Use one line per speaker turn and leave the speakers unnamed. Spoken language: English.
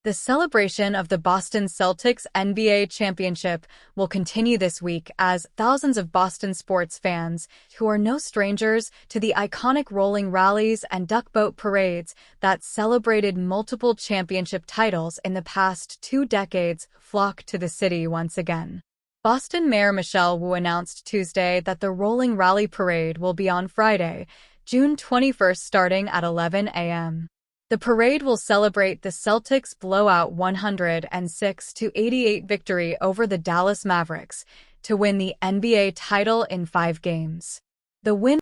The celebration of the Boston Celtics NBA championship will continue this week as thousands of Boston sports fans, who are no strangers to the iconic rolling rallies and duck boat parades that celebrated multiple championship titles in the past 2 decades, flock to the city once again. Boston Mayor Michelle Wu announced Tuesday that the Rolling Rally Parade will be on Friday, June 21st starting at 11 a.m. The parade will celebrate the Celtics' blowout 106-88 victory over the Dallas Mavericks to win the NBA title in 5 games. The win